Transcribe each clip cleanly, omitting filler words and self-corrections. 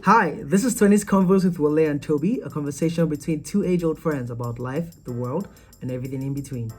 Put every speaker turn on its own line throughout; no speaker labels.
Hi, this is 20's Convos with Wale and Toby, a conversation between two age-old friends about life, the world, and everything in between.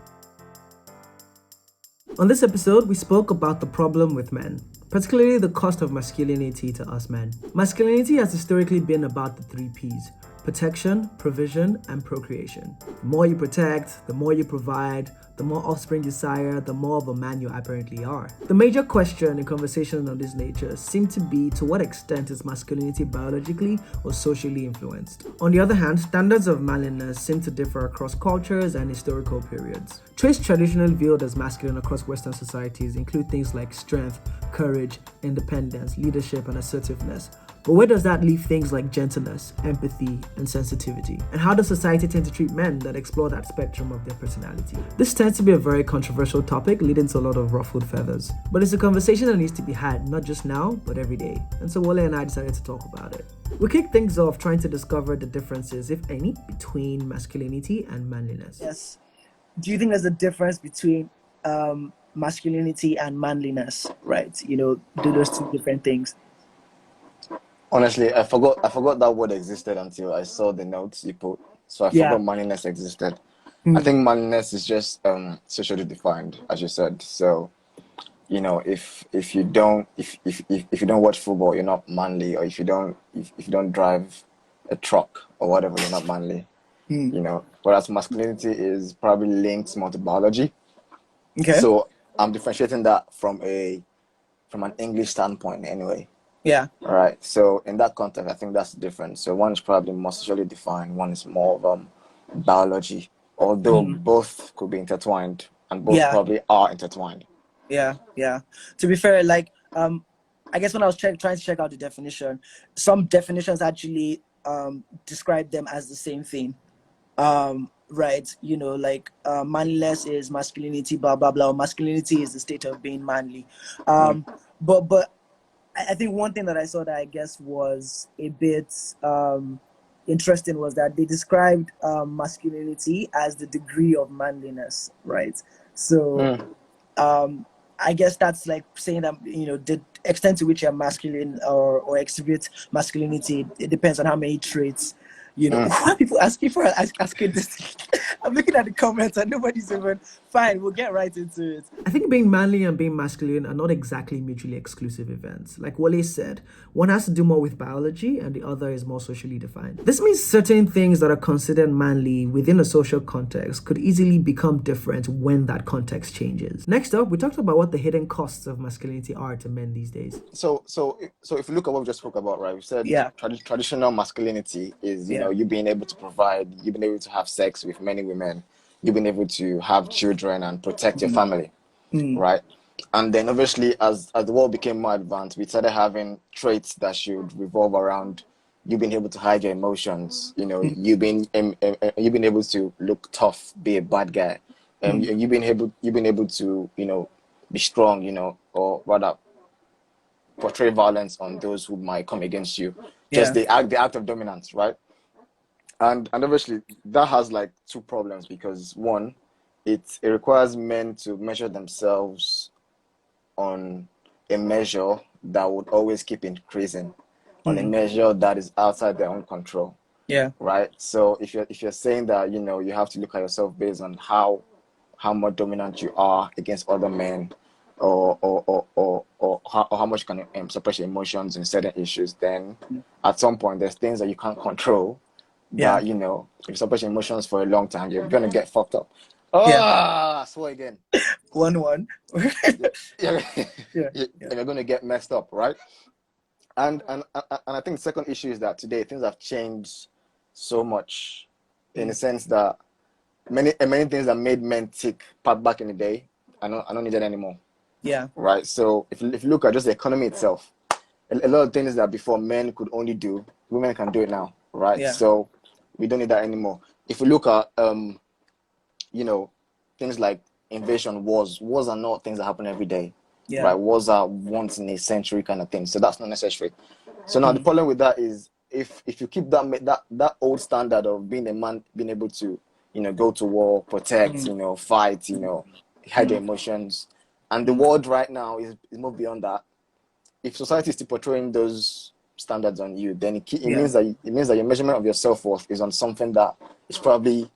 On this episode, we spoke about the problem with men, particularly the cost of masculinity to us men. Masculinity has historically been about the three P's: protection, provision, and procreation. The more you protect, the more you provide, the more offspring you sire, the more of a man you apparently are. The major question in conversations of this nature seemed to be to what extent is masculinity biologically or socially influenced. On the other hand, standards of manliness seem to differ across cultures and historical periods. Traits traditionally viewed as masculine across Western societies include things like strength, courage, independence, leadership, and assertiveness. But where does that leave things like gentleness, empathy, and sensitivity? And how does society tend to treat men that explore that spectrum of their personality? This tends to be a very controversial topic, leading to a lot of ruffled feathers. But it's a conversation that needs to be had, not just now, but every day. And so Wale and I decided to talk about it. We kick things off trying to discover the differences, if any, between masculinity and manliness.
Yes. Do you think there's a difference between masculinity and manliness? Right. Do those two different things.
Honestly, I forgot that word existed until I saw the notes you put. So I
Yeah.
forgot manliness existed. I
Hmm.
think manliness is just socially defined, as you said. So, if if you don't watch football, you're not manly, or if you don't drive a truck or whatever, you're not manly.
Hmm.
Whereas masculinity is probably linked more to biology.
Okay.
So I'm differentiating that from an English standpoint anyway.
Yeah.
All right. So in that context, I think that's the difference. So one is probably more socially defined, one is more of biology, although
Hmm.
both could be intertwined and both
Yeah.
probably are intertwined.
Yeah. Yeah. To be fair, I guess when I was trying to check out the definition, some definitions actually describe them as the same thing. Right. Manliness is masculinity, blah blah blah. Masculinity is the state of being manly.
Mm,
Um, but I think one thing that I saw that I guess was a bit interesting was that they described masculinity as the degree of manliness, right? So
mm,
um, I guess that's like saying that the extent to which you're masculine or exhibit masculinity, it depends on how many traits.
mm.
Why people asking this? I'm looking at the comments and nobody's even fine. We'll get right into it.
I think being manly and being masculine are not exactly mutually exclusive events. Like Wale said, one has to do more with biology and the other is more socially defined. This means certain things that are considered manly within a social context could easily become different when that context changes. Next up, we talked about what the hidden costs of masculinity are to men these days.
So if you look at what we just spoke about, right? We said
Yeah,
traditional masculinity is,
yeah,
you being able to provide, you being able to have sex with many women, you being able to have children and protect your
mm,
family,
mm,
right? And then obviously, as the world became more advanced, we started having traits that should revolve around you being able to hide your emotions.
mm,
You being able to look tough, be a bad guy,
mm.
you being able to be strong, or rather portray violence on those who might come against you. Just
Yeah,
the act of dominance, right? And obviously that has like two problems because one, it requires men to measure themselves on a measure that would always keep increasing, on a
mm,
measure that is outside their own control,
yeah,
right? So if you're saying that you have to look at yourself based on how much dominant you are against other men, or how much you can suppress your emotions in certain issues, then
mm,
at some point there's things that you can't control
yeah,
that if you suppress your emotions for a long time, you're gonna get fucked up.
yeah.
Ah, swear again.
1-1.
Yeah, yeah,
Yeah, yeah.
you're gonna get messed up, right? And I think the second issue is that today things have changed so much, in the
Mm,
sense that many things that made men tick back in the day, I don't need that anymore,
yeah,
right? So if you look at just the economy itself, a lot of things that before men could only do, women can do it now, right?
yeah,
So we don't need that anymore. If you look at you know, things like invasion, wars are not things that happen every day,
yeah.
right? Wars are once in a century kind of thing, so that's not necessary. So now the
Mm,
problem with that is if you keep that old standard of being a man, being able to go to war, protect,
mm,
fight, hide your
mm,
emotions, and the
mm,
world right now is moved beyond that. If society is still portraying those standards on you, then it
Yeah.
means that your measurement of your self-worth is on something that is probably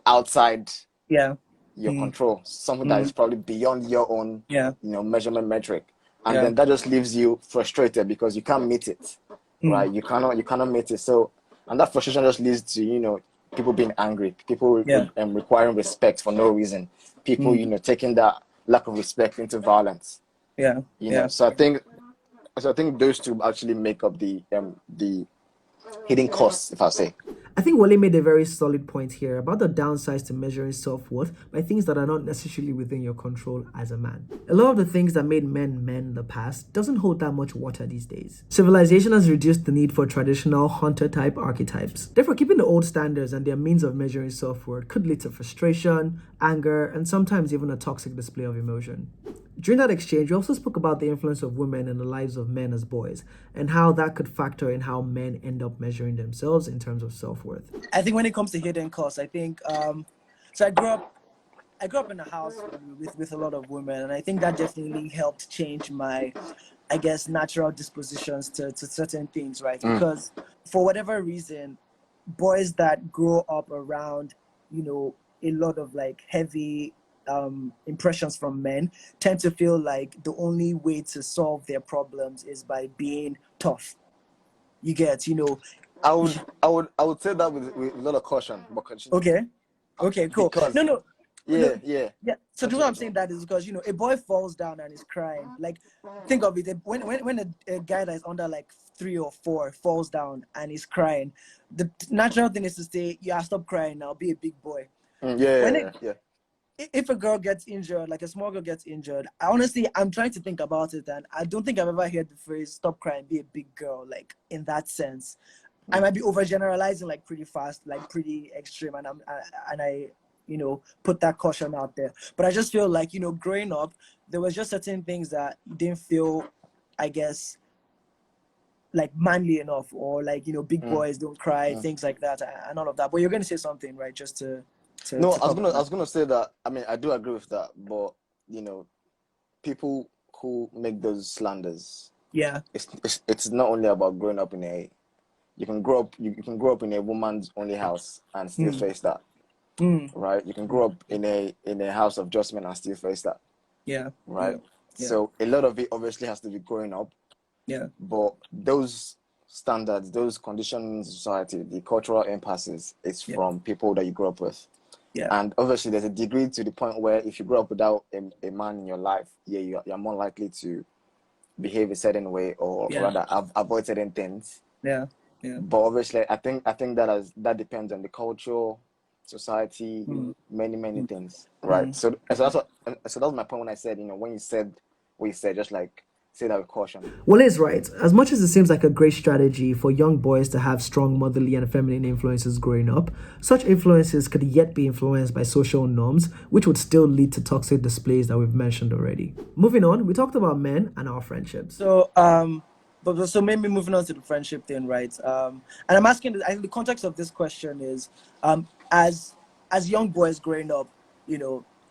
outside
Yeah.
your control, something that is probably beyond your own,
Yeah.
measurement metric, and
Yeah.
then that just leaves you frustrated because you can't meet it, right? You cannot meet it. So, and that frustration just leads to people being angry, people
Yeah.
requiring respect for no reason, people taking that lack of respect into violence.
Yeah. Yeah.
So I think those two actually make up the hidden costs, if I say.
I think Wale made a very solid point here about the downsides to measuring self-worth by things that are not necessarily within your control as a man. A lot of the things that made men men in the past doesn't hold that much water these days. Civilization has reduced the need for traditional hunter-type archetypes. Therefore, keeping the old standards and their means of measuring self-worth could lead to frustration, anger, and sometimes even a toxic display of emotion. During that exchange, we also spoke about the influence of women in the lives of men as boys, and how that could factor in how men end up measuring themselves in terms of self-worth.
I think when it comes to hidden costs, I think so I grew up in a house with a lot of women, and I think that definitely helped change my, I guess, natural dispositions to certain things, right? Because for whatever reason, boys that grow up around, a lot of like heavy impressions from men tend to feel like the only way to solve their problems is by being tough. You get,
I would say that with a lot of caution, but continue.
Okay, cool.
Because
No.
yeah.
So the reason I'm saying that is because a boy falls down and is crying. Like, think of it. When a guy that is under like 3 or 4 falls down and is crying, the natural thing is to say, "Yeah, stop crying now. Be a big boy."
Yeah.
If a girl gets injured, like a small girl gets injured, honestly, I'm trying to think about it, and I don't think I've ever heard the phrase "stop crying, be a big girl." Like in that sense, I might be overgeneralizing like pretty fast, like pretty extreme, and I put that caution out there. But I just feel like growing up, there was just certain things that didn't feel, I guess, like manly enough, or like big boys don't cry, things like that, and all of that. But you're gonna say something, right? Just to
No,
to
I was gonna say that. I mean, I do agree with that, but people who make those slanders,
yeah.
it's not only about growing up in a. You can grow up in a woman's only house and still face that, right? You can grow up in a house of just men and still face that,
Yeah.
right?
Yeah.
So a lot of it obviously has to be growing up.
Yeah.
But those standards, those conditions in society, the cultural impasses, it's from people that you grew up with.
Yeah.
And obviously, there's a degree to the point where if you grow up without a man in your life, you're more likely to behave a certain way, or rather avoid certain things.
Yeah.
But obviously, I think that depends on the culture, society, many things, right? So that's my point when I said, when you said what you said, just like say that with caution.
Well, it's right. As much as it seems like a great strategy for young boys to have strong motherly and feminine influences growing up, such influences could yet be influenced by social norms, which would still lead to toxic displays that we've mentioned already. Moving on, we talked about men and our friendships.
So but so maybe moving on to the friendship thing, right? And I'm asking, I think the context of this question is, as young boys growing up,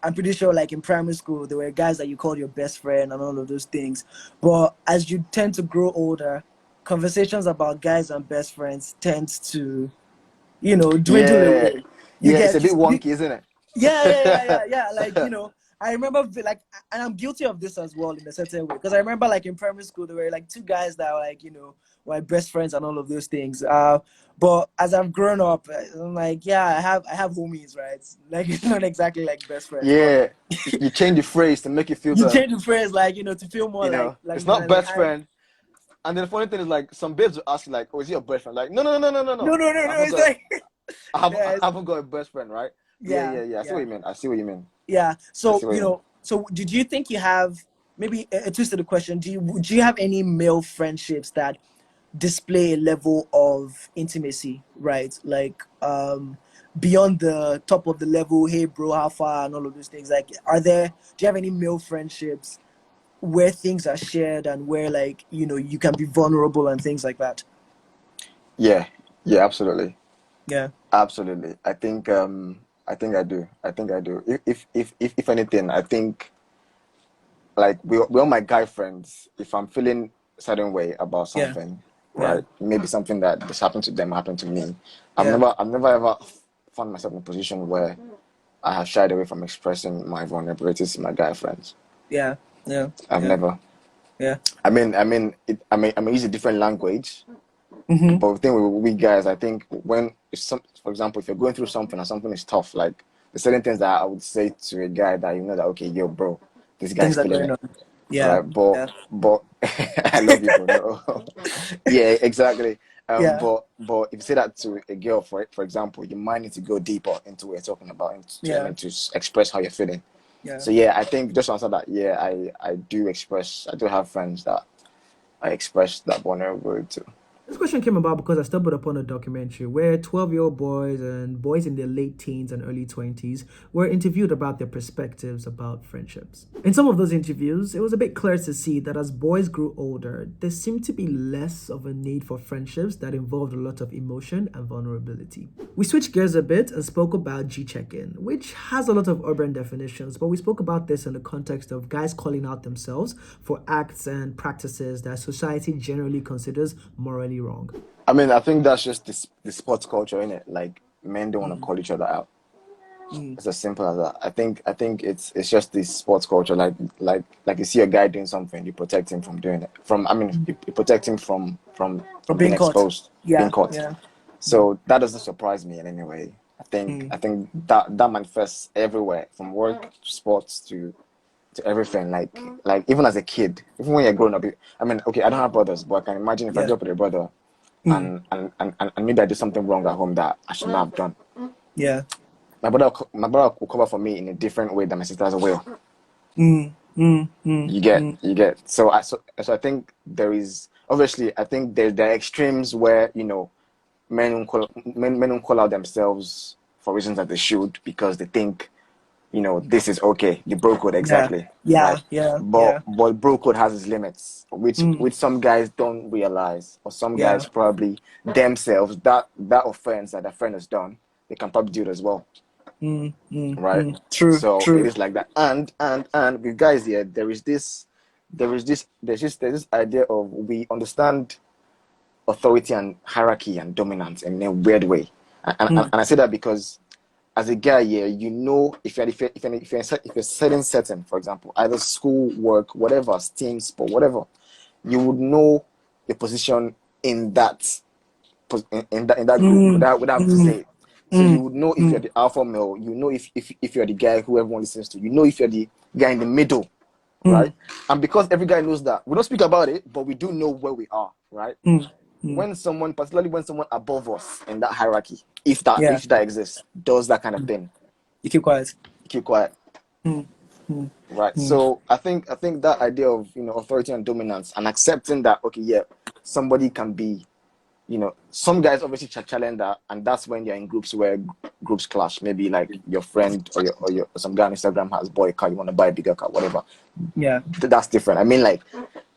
I'm pretty sure like in primary school, there were guys that you called your best friend and all of those things. But as you tend to grow older, conversations about guys and best friends tends to, dwindle away.
It's a bit wonky, isn't it?
Yeah. Like, I remember like, and I'm guilty of this as well in a certain way, because I remember like in primary school there were like 2 guys that were like, were best friends and all of those things. But as I've grown up, I'm like, I have homies, right? Like it's not exactly like best friends.
Yeah, you change the phrase to make it feel
You
better.
change the phrase, like to feel more like
it's not best friend. And then the funny thing is, like, some babes will ask you, like, "Oh, is he your best friend?" Like, no.
No. It's like
I haven't got a best friend, right?
Yeah.
I see what you mean. I see what you mean.
Yeah. So so did you think you have, maybe a twist of the question? Do you have any male friendships that display a level of intimacy, right? Like beyond the top of the level, hey bro, how far, and all of those things? Like, do you have any male friendships where things are shared and where like you can be vulnerable and things like that?
Yeah, absolutely.
Yeah.
Absolutely. I think I do. If anything, I think like we all my guy friends, if I'm feeling a certain way about something, right? Maybe something that just happened to them happened to me.
Yeah.
I've never ever found myself in a position where I have shied away from expressing my vulnerabilities to my guy friends.
Yeah. Yeah.
I've
Yeah.
never.
Yeah.
I may use a different language,
Mm-hmm.
but the thing with we guys, I think for example, if you're going through something and something is tough, like there's certain things that I would say to a guy that you know that okay, yo, bro, this guy's
Things are
feeling
going
it,
on. Yeah.
right? But
Yeah.
but I love you, bro. No. Yeah, exactly.
Yeah.
But if you say that to a girl, for example, you might need to go deeper into what you're talking about and
Yeah.
then to express how you're feeling.
Yeah.
So yeah, I think just to answer that, yeah, I do have friends that I express that vulnerability to.
This question came about because I stumbled upon a documentary where 12-year-old boys and boys in their late teens and early 20s were interviewed about their perspectives about friendships. In some of those interviews, it was a bit clear to see that as boys grew older, there seemed to be less of a need for friendships that involved a lot of emotion and vulnerability. We switched gears a bit and spoke about G-check-in, which has a lot of urban definitions, but we spoke about this in the context of guys calling out themselves for acts and practices that society generally considers morally wrong.
I mean, I think that's just the sports culture, in it. Like men don't want to call each other out.
Mm.
It's as simple as that. I think it's just this sports culture. Like you see a guy doing something, you protect him from doing it. You protect him
For
from being
being caught.
exposed, being
Yeah.
caught.
Yeah.
So that doesn't surprise me in any way.
Mm.
I think that manifests everywhere, from work to sports to everything. Like even as a kid, even when you're growing up. I mean, okay, I don't have brothers, but I can imagine if I
Yeah.
grew up with a brother
Mm.
and maybe I did something wrong at home that I should not have done.
Yeah.
My brother will cover for me in a different way than my sisters will.
Mm. Mm. Mm.
You get. So I think there is obviously I think there are extremes where men won't call out themselves for reasons that they should because they think this is okay. The bro code,
Yeah.
exactly,
Yeah.
right?
Yeah.
But
Yeah.
bro code has its limits,
Mm.
which some guys don't realize, or some
Yeah.
guys probably themselves that offense that a friend has done, they can probably do it as well,
Mm. Mm.
right?
Mm. True.
So it
True.
is like that. And with guys here, there's this idea of we understand authority and hierarchy and dominance in a weird way, and
Mm.
I say that because as a guy, yeah, if you're a certain setting, for example, either school, work, whatever, team sport, whatever, you would know your position in that group
Mm.
without having to
Mm.
say it. So you
Mm.
would know if you're
Mm.
the alpha male, you know if you're the guy who everyone listens to, you know if you're the guy in the middle, right?
Mm.
And because every guy knows that, we don't speak about it, but we do know where we are, right?
Mm. Mm.
Particularly when someone above us in that hierarchy,
Yeah.
if that exists, does that kind of thing,
You keep quiet.
keep quiet,
Mm. Mm.
right?
Mm.
So I think that idea of authority and dominance and accepting that okay, yeah, somebody can be, some guys obviously challenge that, and that's when you're in groups where groups clash. Maybe like your friend or some guy on Instagram has bought a car, you want to buy a bigger car, whatever.
Yeah.
That's different. I mean, like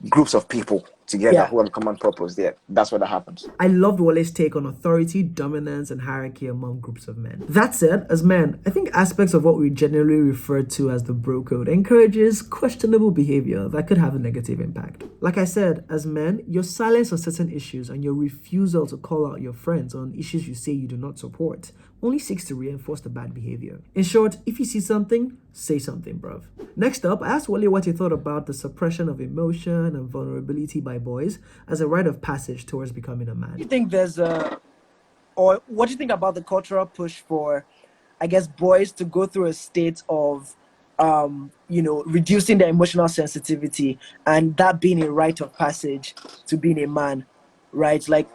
groups of people together
Yeah.
who have a common purpose. Yeah, that's where that happens.
I loved Wale's take on authority, dominance, and hierarchy among groups of men. That said, as men, I think aspects of what we generally refer to as the bro code encourages questionable behavior that could have a negative impact. Like I said, as men, your silence on certain issues and your refusal to call out your friends on issues you say you do not support only seeks to reinforce the bad behavior. In short, if you see something, say something, bruv. Next up, I asked Wale what he thought about the suppression of emotion and vulnerability by boys as a rite of passage towards becoming a man.
Do you think or what do you think about the cultural push for, I guess, boys to go through a state of, reducing their emotional sensitivity and that being a rite of passage to being a man, right? Like,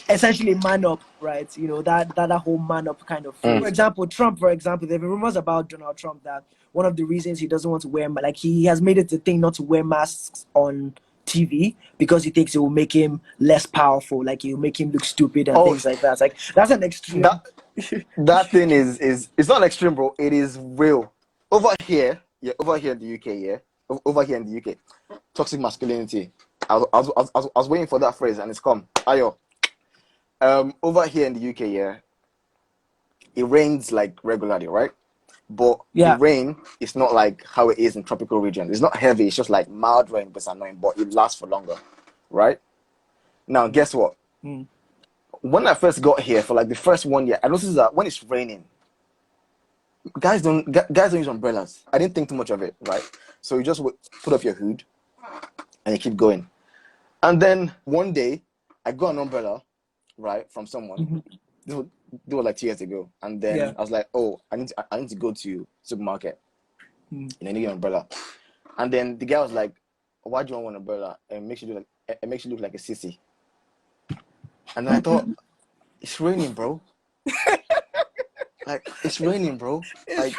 essentially man up, right? That whole man up kind of phrase. For example, Trump, there have been rumors about Donald Trump that one of the reasons he doesn't want to wear, like he has made it a thing not to wear masks on TV because he thinks it will make him less powerful, like it will make him look stupid and things like that. It's like that's an extreme.
That thing is it's not extreme, bro. It is real. Over here in the UK, over here in the UK, toxic masculinity. I was waiting for that phrase, and it's come. Ayo. Over here in the UK, yeah, it rains like regularly, right? But the
Yeah.
rain is not like how it is in tropical regions. It's not heavy. It's just like mild rain, but it's annoying. But it lasts for longer, right? Now, guess what?
Mm.
When I first got here for like the first 1 year, I noticed that when it's raining, guys don't use umbrellas. I didn't think too much of it, right? So you just put up your hood and you keep going. And then one day, I got an umbrella, right, from someone.
Mm-hmm.
This was like 2 years ago. And then
Yeah.
I was like, oh, I need to go to supermarket.
Mm.
And I need an umbrella. And then the guy was like, why do you want an umbrella? It makes you look like a sissy. And I thought, it's raining, bro. Like, it's raining, bro. Like,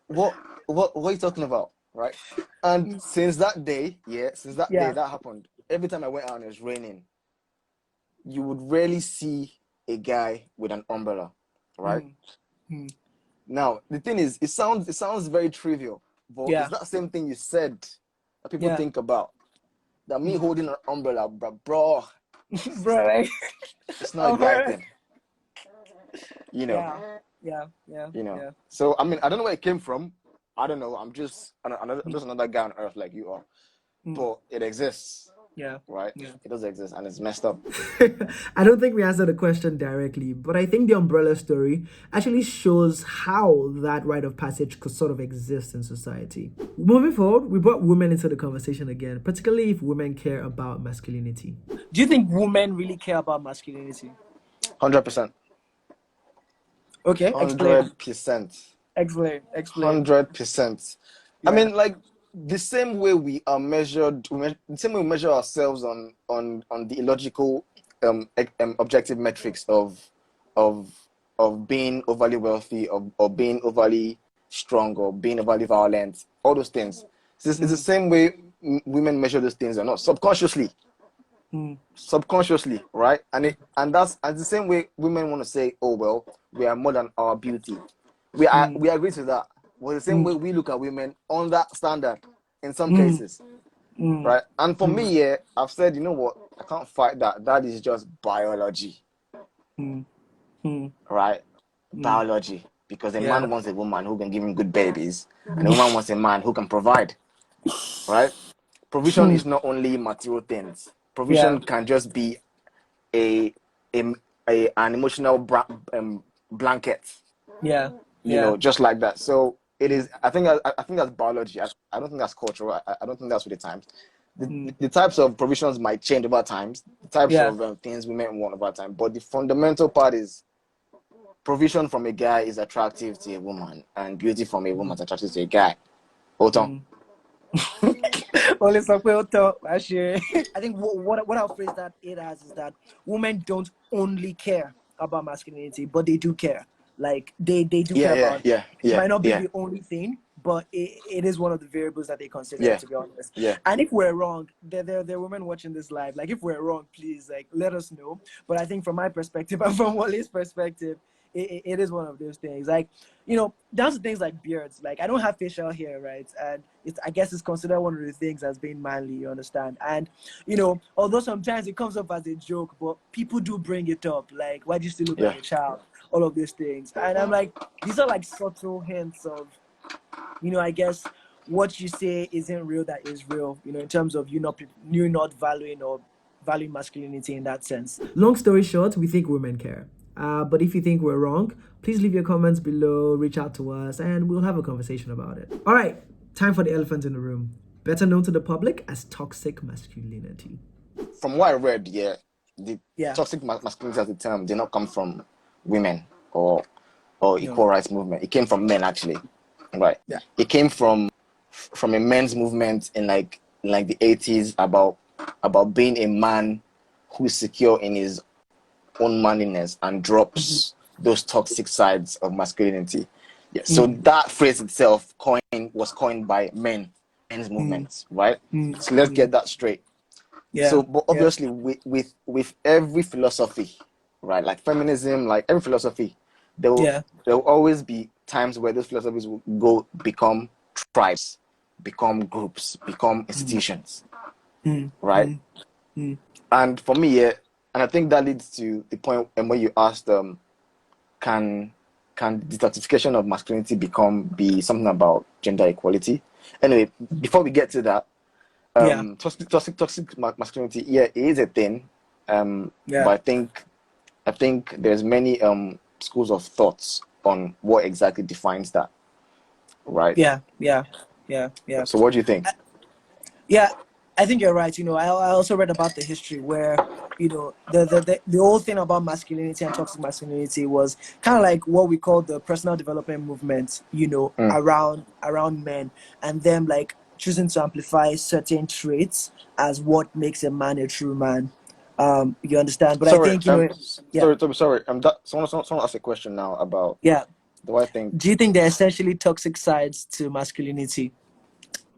what are you talking about, right? And since that day, that happened. Every time I went out and it was raining, you would rarely see a guy with an umbrella, right?
Mm.
Now the thing is, it sounds very trivial, but
Yeah.
it's that same thing you said that people
Yeah.
think about. That me holding an umbrella, bro,
Bro, like,
it's not a guy thing, you know.
Yeah.
So I mean, I don't know where it came from. I don't know. I'm just another guy on earth like you are, but it exists.
Yeah.
Right?
Yeah.
It does exist and it's messed up.
I don't think we answered the question directly, but I think the umbrella story actually shows how that rite of passage could sort of exist in society. Moving forward, we brought women into the conversation again, particularly if women care about masculinity.
Do you think women really care about masculinity?
100%.
Okay, explain.
100%.
Explain.
100%.
Yeah.
I mean, like the same way we are the same way we measure ourselves on the illogical, objective metrics of being overly wealthy, or being overly strong, or being overly violent, all those things. It's the same way women measure those things, or not subconsciously. Subconsciously, right? And that's the same way women want to say, oh well, we are more than our beauty. We agree to that. Well, the same way we look at women on that standard in some cases, right? And for me, yeah, I've said, you know what, I can't fight that. That is just biology, right? Biology, because a man wants a woman who can give him good babies, and a woman wants a man who can provide, right? Provision is not only material things. Provision can just be an emotional blanket, you know, just like that. So it is. I think that's biology. I don't think that's cultural. I don't think that's with the times. The types of provisions might change over times. The types of things women want over time. But the fundamental part is provision from a guy is attractive to a woman, and beauty from a woman is attractive to a guy. Hold on.
I think what I'll phrase it as is that women don't only care about masculinity, but they do care. Like they do care about it. It might not be the only thing, but it is one of the variables that they consider, to be honest. And if we're wrong, there are women watching this live. Like if we're wrong, please let us know. But I think from my perspective and from Wally's perspective, it is one of those things. Like, down to things like beards. Like I don't have facial hair, right? And I guess it's considered one of the things as being manly, you understand? And although sometimes it comes up as a joke, but people do bring it up. Like, why do you still look like a child? All of these things. And I'm like, these are like subtle hints of, I guess what you say isn't real that is real, in terms of you not valuing masculinity in that sense.
Long story short, we think women care. But if you think we're wrong, please leave your comments below, reach out to us, and we'll have a conversation about it. All right, time for the elephant in the room, better known to the public as toxic masculinity.
From what I read, the toxic masculinity as a term did not come from women or equal rights movement. It came from men, actually, right? Yeah. It came from a men's movement in like the 80s about being a man who's secure in his own manliness and drops those toxic sides of masculinity. Yeah. So that phrase itself was coined by men's movements, right? So let's get that straight. Yeah. So, but obviously, with every philosophy, right, like feminism, like every philosophy, there will always be times where those philosophies will become tribes, become groups, become institutions, right? And for me, and I think that leads to the point where you asked, can detoxification of masculinity be something about gender equality? Anyway, before we get to that,
Yeah.
Toxic masculinity, yeah, it is a thing. But
Yeah.
I think there's many schools of thoughts on what exactly defines that, right?
Yeah. Yeah. Yeah. Yeah.
So what do you think?
Yeah, I think you're right. I also read about the history where, the whole thing about masculinity and toxic masculinity was kind of like what we call the personal development movement,
Mm.
around men, and them like choosing to amplify certain traits as what makes a man a true man. You understand? But I
Sorry,
think, yeah,
sorry, Toby, sorry. Someone asked a question now about,
yeah.
do I think
Do you think there are essentially toxic sides to masculinity?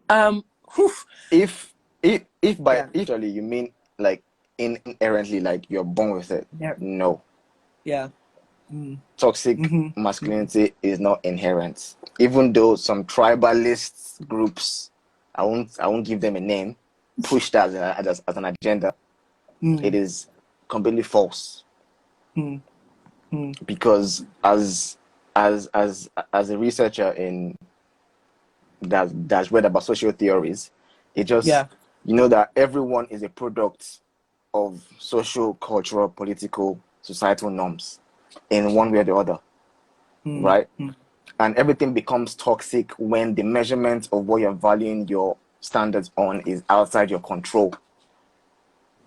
Whew,
if if by
yeah,
if actually you mean like inherently, like you're born with it?
yeah,
No,
yeah. Mm,
toxic
mm-hmm, mm-hmm.
masculinity is not inherent. Even though some tribalist groups, I won't give them a name, push that as an agenda, it
Mm,
is completely false.
mm, mm.
Because as a researcher in that's read about social theories, it just,
Yeah.
you know that everyone is a product of social, cultural, political, societal norms in one way or the other,
Mm,
right?
mm,
And everything becomes toxic when the measurement of what you're valuing your standards on is outside your control.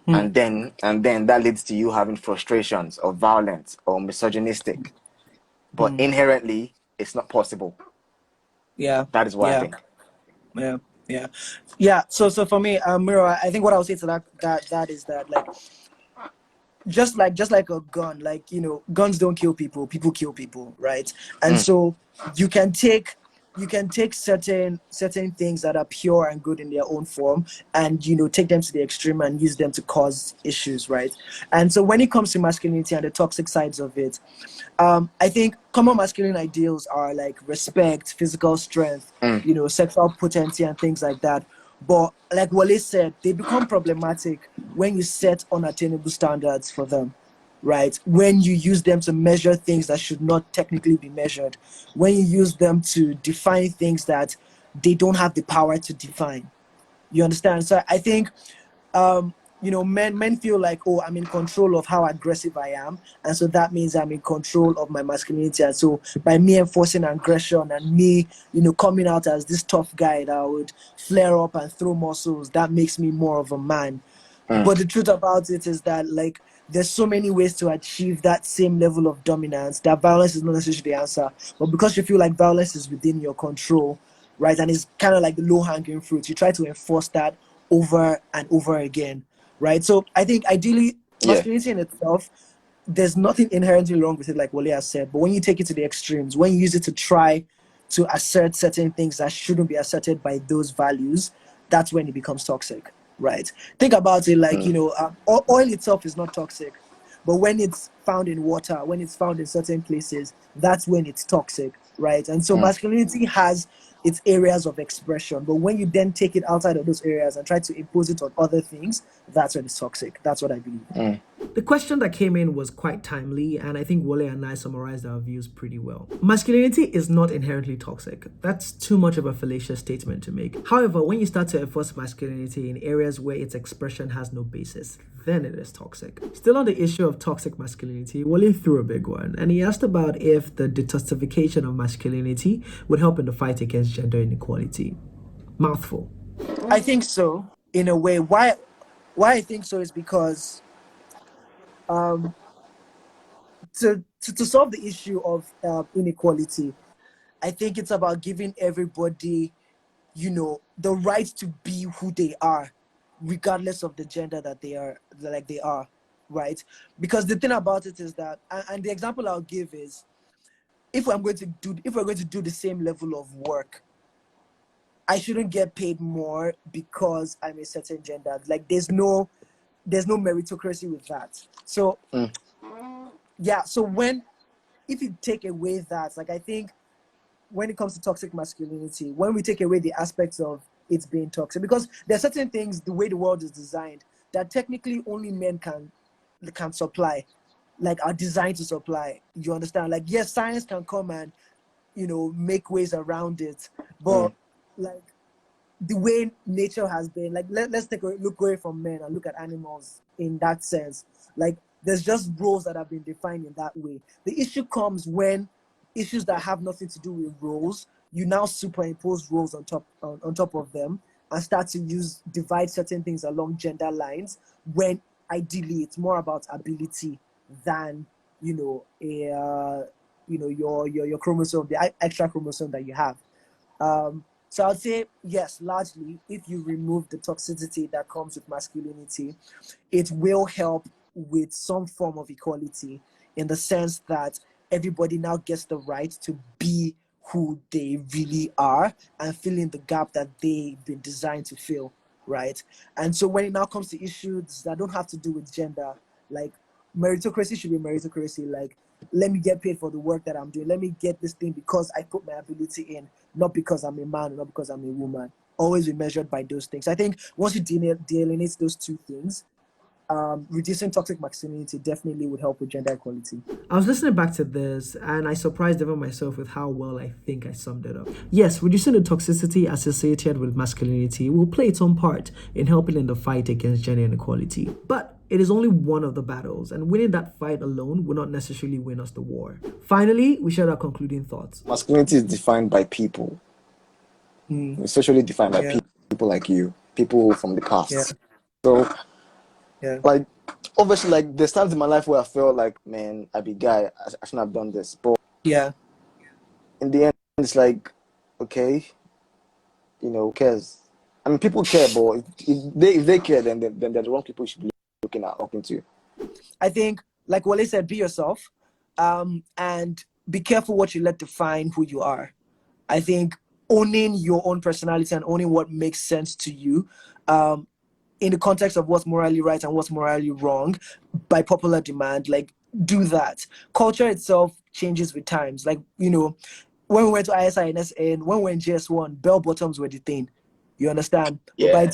mm.
And then that leads to you having frustrations or violence or misogynistic. But
Mm.
inherently, it's not possible.
Yeah,
That is what I
yeah,
think.
yeah, yeah, yeah. So for me, Miro, I think what I would say to that is that, like, just like a gun, like, guns don't kill people, people kill people, right? And
Mm,
so you can take certain things that are pure and good in their own form, and take them to the extreme and use them to cause issues, right? And so when it comes to masculinity and the toxic sides of it, I think common masculine ideals are like respect, physical strength,
mm,
sexual potency, and things like that. But like Wale said, they become problematic when you set unattainable standards for them, right? When you use them to measure things that should not technically be measured, when you use them to define things that they don't have the power to define. You understand? So I think, men feel like, oh, I'm in control of how aggressive I am, and so that means I'm in control of my masculinity. And so by me enforcing aggression and me, coming out as this tough guy that would flare up and throw muscles, that makes me more of a man.
mm.
But the truth about it is that, like, there's so many ways to achieve that same level of dominance that violence is not necessarily the answer. But because you feel like violence is within your control, right, and it's kind of like the low hanging fruit, you try to enforce that over and over again, right? So I think ideally,
Yeah,
masculinity in itself, there's nothing inherently wrong with it, like Wale has said. But when you take it to the extremes, when you use it to try to assert certain things that shouldn't be asserted by those values, that's when it becomes toxic, right? Think about it like,
mm,
oil itself is not toxic, but when it's found in water, when it's found in certain places, that's when it's toxic, right? And so
mm.
masculinity has its areas of expression, but when you then take it outside of those areas and try to impose it on other things, that's when it's toxic. That's what I believe.
The question that came in was quite timely, and I think Wale and I summarized our views pretty well. Masculinity is not inherently toxic. That's too much of a fallacious statement to make. However, when you start to enforce masculinity in areas where its expression has no basis, then it is toxic. Still on the issue of toxic masculinity, Wale threw a big one, and he asked about if the detoxification of masculinity would help in the fight against gender inequality. Mouthful.
I think so, in a way. Why I think so is because, um, to solve the issue of inequality, I think it's about giving everybody, the right to be who they are, regardless of the gender that they are, right? Because the thing about it is that, and the example I'll give is, if we're going to do the same level of work, I shouldn't get paid more because I'm a certain gender. Like, there's no meritocracy with that. So
Mm.
yeah, so if you take away that, like, I think when it comes to toxic masculinity, when we take away the aspects of it being toxic, because there are certain things, the way the world is designed, that technically only men can supply, like, are designed to supply. You understand? Like, yes, science can come and make ways around it, but,
Mm.
like, the way nature has been, like let's take a look away from men and look at animals in that sense. Like there's just roles that have been defined in that way. The issue comes when issues that have nothing to do with roles, you now superimpose roles on top of them and start to divide certain things along gender lines, when ideally it's more about ability than your chromosome, the extra chromosome that you have. So I'd say yes, largely, if you remove the toxicity that comes with masculinity, it will help with some form of equality, in the sense that everybody now gets the right to be who they really are and fill in the gap that they've been designed to fill, right? And so when it now comes to issues that don't have to do with gender, like meritocracy should be meritocracy. Like, let me get paid for the work that I'm doing. Let me get this thing because I put my ability in, not because I'm a man, not because I'm a woman. Always be measured by those things. I think once you delineate those two things, reducing toxic masculinity definitely would help with gender equality.
I was listening back to this and I surprised even myself with how well I think I summed it up. Yes, reducing the toxicity associated with masculinity will play its own part in helping in the fight against gender inequality. But it is only one of the battles, and winning that fight alone will not necessarily win us the war. Finally, we share our concluding thoughts.
Masculinity is defined by people. It's socially defined by people like you, people from the past.
Yeah.
So,
Yeah.
like, obviously, like, there's times in my life where I felt like, man, I be guy, I shouldn't have done this. But in the end, it's like, okay, who cares? I mean, people care, but if they care, then they're the wrong people you should be talking to.
I think, like Wale said, be yourself, and be careful what you let define who you are. I think owning your own personality and owning what makes sense to you, in the context of what's morally right and what's morally wrong, by popular demand, like, do that. Culture itself changes with times. Like, when we went to ISI and SN, when we were in GS1, bell bottoms were the thing. You understand?
Yeah.
But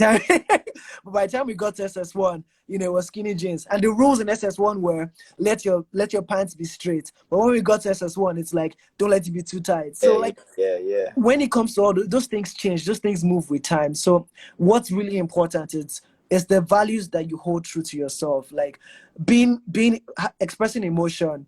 by the time we got to SS1, it was skinny jeans. And the rules in SS1 were let your pants be straight. But when we got to SS1, it's like, don't let it be too tight. So when it comes to all those things change, those things move with time. So what's really important is the values that you hold true to yourself. Like expressing emotion,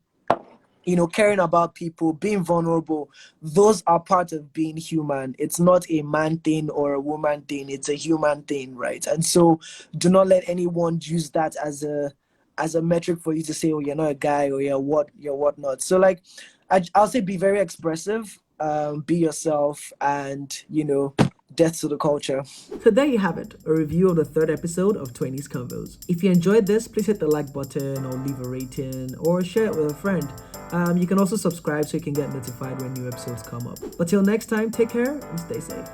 caring about people, being vulnerable, those are part of being human. It's not a man thing or a woman thing, it's a human thing, right? And so do not let anyone use that as a metric for you to say, oh, you're not a guy, or you're whatnot. So, like, I'll say be very expressive, be yourself, and death to the culture.
So there you have it, a review of the third episode of 20s Convos. If you enjoyed this, please hit the like button or leave a rating or share it with a friend. You can also subscribe so you can get notified when new episodes come up. But till next time, take care and stay safe.